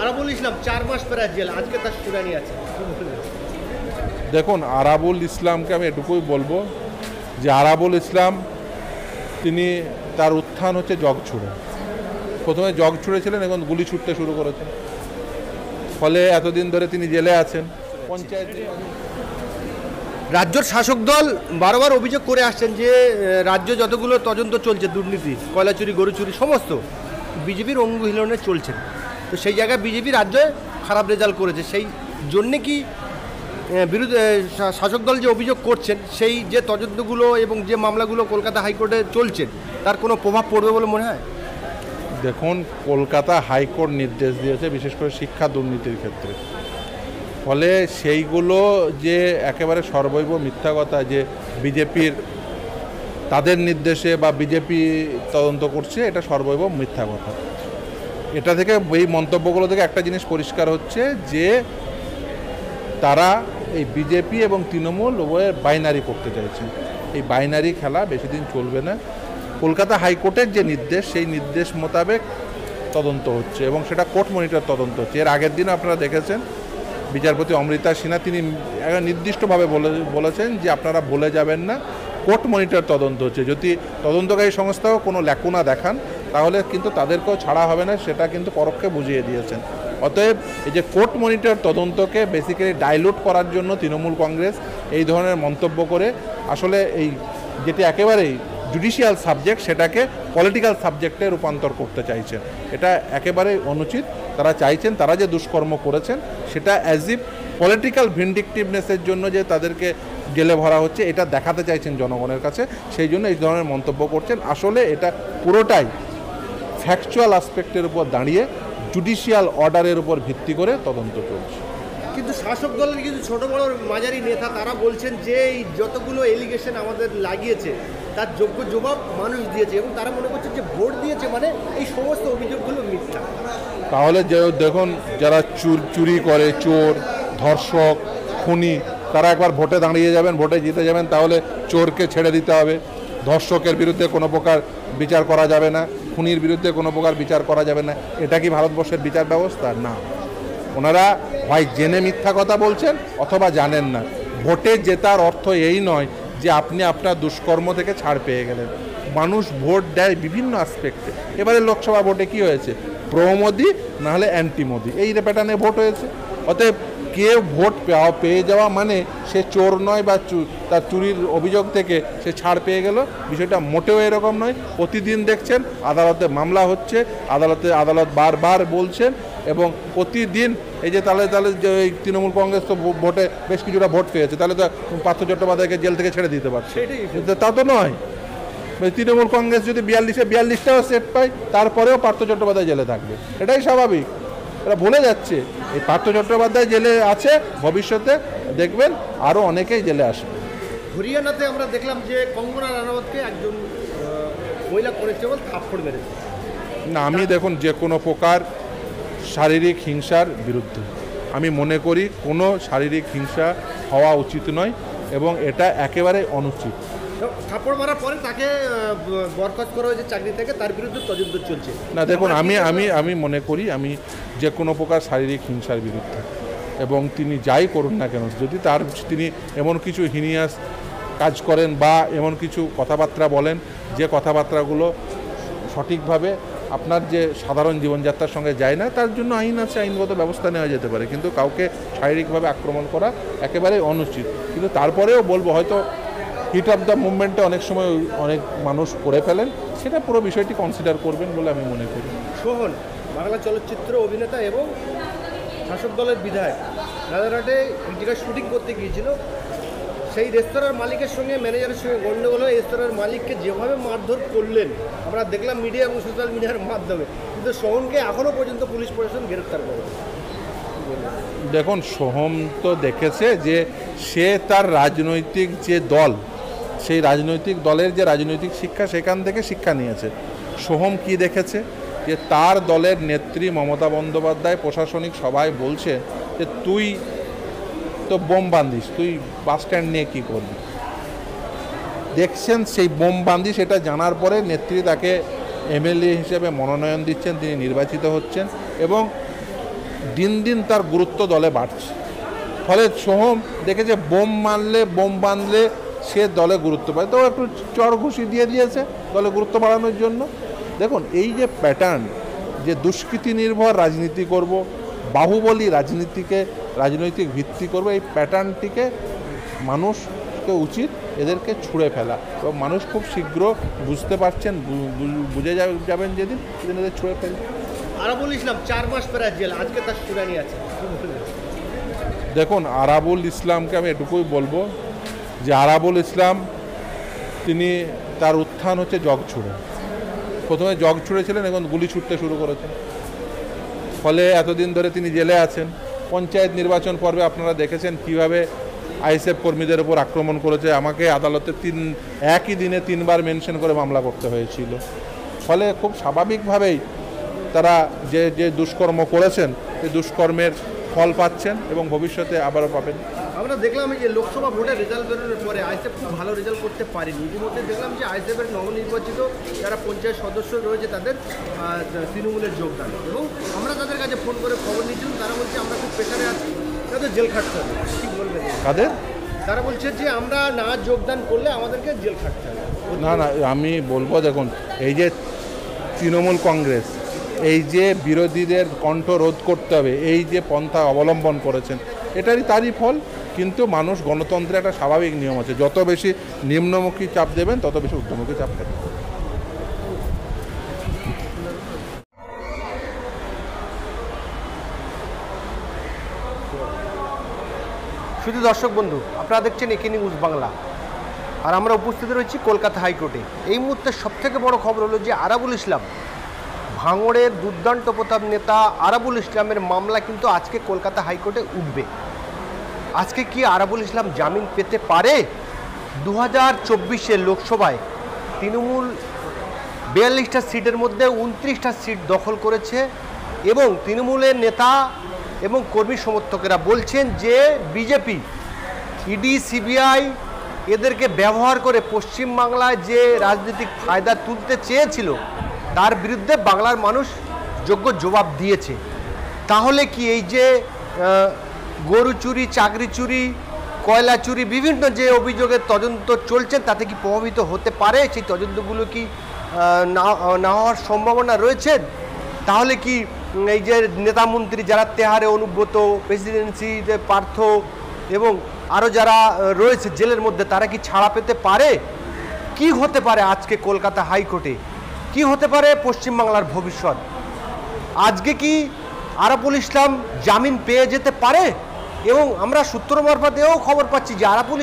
আরাবুল ইসলাম 4 মাস প্রায় জেল, আজকে তার শুনানি আছে। দেখুন, আরাবুল ইসলামকে আমি এটুকুই বলবো যে আরাবুল ইসলাম তিনি তার উত্থান হচ্ছে জগ ছুড়ে। প্রথমে জগ ছুঁড়েছিলেন, এখন গুলি ছুটতে শুরু করেছেন, ফলে এতদিন ধরে তিনি জেলে আছেন। পঞ্চায়েত রাজ্যের শাসক দল বারবার অভিযোগ করে আসছেন যে রাজ্য যতগুলো তদন্ত চলছে দুর্নীতি, কয়লা চুরি, গরু চুরি, সমস্ত বিজেপির অঙ্গহিলনে চলছেন। তো সেই জায়গায় বিজেপি রাজ্যে খারাপ রেজাল্ট করেছে, সেই জন্যে কি বিরোধী শাসক দল যে অভিযোগ করছেন সেই যে তদন্তগুলো এবং যে মামলাগুলো কলকাতা হাইকোর্টে চলছেন তার কোনো প্রভাব পড়বে বলে মনে হয়? দেখুন, কলকাতা হাইকোর্ট নির্দেশ দিয়েছে বিশেষ করে শিক্ষা দুর্নীতির ক্ষেত্রে, ফলে সেইগুলো যে একেবারে সর্বৈব মিথ্যা কথা যে বিজেপির তাদের নির্দেশে বা বিজেপি তদন্ত করছে, এটা সর্বৈব মিথ্যা কথা। এটা থেকে এই মন্তব্যগুলো থেকে একটা জিনিস পরিষ্কার হচ্ছে যে তারা এই বিজেপি এবং তৃণমূল উভয়ের বাইনারি করতে চাইছে। এই বাইনারি খেলা বেশি দিন চলবে না। কলকাতা হাইকোর্টের যে নির্দেশ সেই নির্দেশ মোতাবেক তদন্ত হচ্ছে এবং সেটা কোর্ট মনিটর তদন্ত হচ্ছে। এর আগের দিন আপনারা দেখেছেন বিচারপতি অমৃতা সিনহা তিনি নির্দিষ্টভাবে বলেছেন যে আপনারা বলে যাবেন না, কোর্ট মনিটর তদন্ত হচ্ছে। যদি তদন্তকারী সংস্থাও কোনো ল্যাকুনা দেখান তাহলে কিন্তু তাদেরকেও ছাড়া হবে না, সেটা কিন্তু পরোক্ষে বুঝিয়ে দিয়েছেন। অতএব এই যে কোর্ট মনিটর তদন্তকে বেসিক্যালি ডাইলুট করার জন্য তৃণমূল কংগ্রেস এই ধরনের মন্তব্য করে আসলে এই যেটি একেবারেই জুডিশিয়াল সাবজেক্ট সেটাকে পলিটিক্যাল সাবজেক্টে রূপান্তর করতে চাইছেন। এটা একেবারেই অনুচিত। তারা চাইছেন তারা যে দুষ্কর্ম করেছেন সেটা অ্যাজ ইফ পলিটিক্যাল ভিন্ডিকটিভনেসের জন্য যে তাদেরকে জেলে ভরা হচ্ছে এটা দেখাতে চাইছেন জনগণের কাছে, সেই জন্য এই ধরনের মন্তব্য করছেন। আসলে এটা পুরোটাই ফ্যাকচুয়াল অ্যাসপেক্টের উপর দাঁড়িয়ে জুডিশিয়াল অর্ডারের উপর ভিত্তি করে তদন্ত চলছে। কিন্তু শাসক দলের কিছু ছোট বড় মাঝারি নেতা তারা বলছেন যে এই যতগুলো এলিগেশন আমাদের লাগিয়েছে তার যোগ্য জবাব মানুষ দিয়েছে এবং তারা মনে করছে যে ভোট দিয়েছে মানে এই সমস্ত অভিযোগগুলো মিথ্যা। তাহলে যে দেখুন, যারা চুরি করে, চোর, ধর্ষক, খুনি, তারা একবার ভোটে দাঁড়িয়ে যাবেন, ভোটে জিতে যাবেন, তাহলে চোরকে ছেড়ে দিতে হবে, ধর্ষকের বিরুদ্ধে কোনো প্রকার বিচার করা যাবে না, খুনির বিরুদ্ধে কোনো প্রকার বিচার করা যাবে না। এটা কি ভারতবর্ষের বিচার ব্যবস্থা? না। ওনারা হয় জেনে মিথ্যা কথা বলছেন অথবা জানেন না। ভোটে জেতার অর্থ এই নয় যে আপনি আপনার দুষ্কর্ম থেকে ছাড় পেয়ে গেলেন। মানুষ ভোট দেয় বিভিন্ন আসপেক্টে। এবারে লোকসভা ভোটে কি হয়েছে? প্রো মোদি নাহলে অ্যান্টি মোদি, এই প্যাটার্নে ভোট হয়েছে। অতএব কে ভোট পেয়ে যাওয়া মানে সে চোর নয় বা তার চুরির অভিযোগ থেকে সে ছাড় পেয়ে গেল, বিষয়টা মোটেও এরকম নয়। প্রতিদিন দেখছেন আদালতে মামলা হচ্ছে, আদালত বারবার বলছেন এবং প্রতিদিন এই যে তাহলে যে এই তৃণমূল কংগ্রেস তো ভোটে বেশ কিছুটা ভোট পেয়েছে, তাহলে তো পার্থ চট্টোপাধ্যায়কে জেল থেকে ছেড়ে দিতে পারছে, তা তো নয়। তৃণমূল কংগ্রেস যদি 42টাও সেট পায় তারপরেও পার্থ চট্টোপাধ্যায় জেলে থাকবে, এটাই স্বাভাবিক। এরা ভুলে যাচ্ছে এই পার্থ চট্টোপাধ্যায় জেলে আছে, ভবিষ্যতে দেখবেন আরও অনেকেই জেলে আসবে। হরিয়ানাতে আমরা দেখলাম যে কঙ্গনা রানাওয়াতকে একজন মহিলা কনস্টেবল থাপ্পড় মেরেছে। না, আমি দেখুন যে কোনো প্রকার শারীরিক হিংসার বিরুদ্ধে। আমি মনে করি কোনো শারীরিক হিংসা হওয়া উচিত নয় এবং এটা একেবারে অনুচিত। থাপ্পড় মারার পরে তাকে বরখাস্ত করা হয়েছে চাকরি থেকে, তার বিরুদ্ধে তদন্ত চলছে। না দেখুন, আমি মনে করি আমি যে কোনো প্রকার শারীরিক হিংসার বিরুদ্ধে, এবং তিনি যাই করুন না কেন, যদি তিনি এমন কিছু হিনিয়াস কাজ করেন বা এমন কিছু কথাবার্তা বলেন যে কথাবার্তাগুলো সঠিকভাবে আপনার যে সাধারণ জীবনযাত্রার সঙ্গে যায় না, তার জন্য আইন আছে, আইনগত ব্যবস্থা নেওয়া যেতে পারে। কিন্তু কাউকে শারীরিকভাবে আক্রমণ করা একেবারে অনুচিত। কিন্তু তারপরেও বলবো, হয়তো হিট অফ দ্য মুভমেন্টে অনেক সময় অনেক মানুষ করে ফেলেন, সেটা পুরো বিষয়টি কনসিডার করবেন বলে আমি মনে করি। সোহন বাংলা চলচ্চিত্র অভিনেতা এবং শাসক দলের বিধায়ক রাজারহাটে এক জায়গায় শুটিং করতে গিয়েছিল। সেই রেস্তোরাঁর মালিকের সঙ্গে ম্যানেজারের সঙ্গে গণ্ডগোল হয়ে রেস্তোরাঁর মালিককে যেভাবে মারধর করলেন আমরা দেখলাম মিডিয়া এবং সোশ্যাল মিডিয়ার মাধ্যমে, কিন্তু সোহনকে এখনও পর্যন্ত পুলিশ প্রশাসন গ্রেফতার করে। দেখুন, সোহম তো দেখেছে যে সে তার রাজনৈতিক যে দল, সেই রাজনৈতিক দলের যে রাজনৈতিক শিক্ষা সেখান থেকে শিক্ষা নিয়েছে। সোহম কি দেখেছে যে তার দলের নেত্রী মমতা বন্দ্যোপাধ্যায় প্রশাসনিক সভায় বলছে যে তুই তো বোম বান্ধিস, তুই বাস স্ট্যান্ড নিয়ে কী করবি। দেখছেন সেই বোম বান্ধিস, এটা জানার পরে নেত্রী তাকে এমএলএ হিসেবে মনোনয়ন দিচ্ছেন, তিনি নির্বাচিত হচ্ছেন এবং দিন দিন তার গুরুত্ব দলে বাড়ছে। ফলে সোহম দেখেছে বোম মারলে, বোম বাঁধলে সে দলে গুরুত্ব পায়, তো একটু চড় ঘুষি দিয়ে দিয়েছে দলে গুরুত্ব বাড়ানোর জন্য। দেখুন এই যে প্যাটার্ন, যে দুষ্কৃতি নির্ভর রাজনীতি করব, বাহুবলী রাজনৈতিক ভিত্তি করব, এই প্যাটার্নটিকে মানুষকে উচিত এদেরকে ছুঁড়ে ফেলা, এবং মানুষ খুব শীঘ্র বুঝতে পারছেন, বুঝে যাবেন যেদিন এদের ছুঁড়ে ফেলবে। আরাবুল ইসলাম 4 মাস প্রায় জেল, আজকে তার শুনানি আছে। দেখুন আরাবুল ইসলামকে আমি এটুকুই বলবো যে আরাবুল ইসলাম তিনি তার উত্থান হচ্ছে জগ ছুঁড়ে। প্রথমে জগ ছুঁড়েছিলেন, এখন গুলি ছুটতে শুরু করেছেন। ফলে এতদিন ধরে তিনি জেলে আছেন। পঞ্চায়েত নির্বাচন পর্বে আপনারা দেখেছেন কিভাবে আইএসএফ কর্মীদের উপর আক্রমণ করেছে। আমাকে আদালতে একই দিনে 3 বার মেনশন করে মামলা করতে হয়েছিল। ফলে খুব স্বাভাবিকভাবেই তারা যে দুষ্কর্ম করেছেন সেই দুষ্কর্মের ফল পাচ্ছেন এবং ভবিষ্যতে আবারও পাবেন। আমরা দেখলাম যে লোকসভা ভোটের রেজাল্ট বেরোনোর পরে আইএসএফ খুব ভালো রেজাল্ট করতে পারেনি। ইতিমধ্যে দেখলাম যে আইএসএফের নবনির্বাচিত যারা পঞ্চায়েত সদস্য রয়েছে তাদের তৃণমূলের যোগদান, এবং আমরা তাদের কাছে ফোন করে খবর নিয়েছিলাম, তারা বলছে আমরা খুব প্রেশারে আছি, তাদের জেল খাটতে হবে। ঠিক বলবেন? তাদের তারা বলছে যে আমরা না যোগদান করলে আমাদেরকে জেল খাটতে হবে। না, আমি বলবো দেখুন এই যে তৃণমূল কংগ্রেস এই যে বিরোধীদের কণ্ঠ রোধ করতে হবে এই যে পন্থা অবলম্বন করেছেন তারই ফল। কিন্তু মানুষ, গণতন্ত্রের একটা স্বাভাবিক নিয়ম আছে, যত বেশি নিম্নমুখী চাপ দেবেন তত বেশি ঊর্ধ্বমুখী চাপ দেবেন। শুধু দর্শক বন্ধু, আপনারা দেখছেন একে নিউজ বাংলা, আর আমরা উপস্থিত রয়েছি কলকাতা হাইকোর্টে। এই মুহূর্তে সবথেকে বড় খবর হলো যে আরাবুল ইসলাম, ভাঙড়ের দুর্দান্ত প্রতাপ নেতা আরাবুল ইসলামের মামলা কিন্তু আজকে কলকাতা হাইকোর্টে উঠবে। আজকে কি আরাবুল ইসলাম জামিন পেতে পারে? 2024-এর লোকসভায় তৃণমূল 42টা সিটের মধ্যে 29টা সিট দখল করেছে, এবং তৃণমূলের নেতা এবং কর্মী সমর্থকেরা বলছেন যে বিজেপি, ইডি, সিবিআই এদেরকে ব্যবহার করে পশ্চিমবাংলায় যে রাজনৈতিক ফায়দা তুলতে চেয়েছিল তার বিরুদ্ধে বাংলার মানুষ যোগ্য জবাব দিয়েছে। তাহলে কি এই যে গরু চুরি, চাকরি চুরি, কয়লা চুরি, বিভিন্ন যে অভিযোগের তদন্ত চলছে তাতে কি প্রভাবিত হতে পারে? সেই তদন্তগুলো কি না হওয়ার সম্ভাবনা রয়েছে? তাহলে কি এই যে নেতামন্ত্রী যারা তেহারে অনুব্রত, প্রেসিডেন্সিতে পার্থ এবং আরও যারা রয়েছে জেলের মধ্যে, তারা কি ছাড়া পেতে পারে? কি হতে পারে আজকে কলকাতা হাইকোর্টে? কি হতে পারে পশ্চিমবাংলার ভবিষ্যৎ? আজকে কি আরাবুল ইসলাম জামিন পেয়ে যেতে পারে? এবং আমরা সূত্র মারফতেও খবর পাচ্ছি যে আরাবুল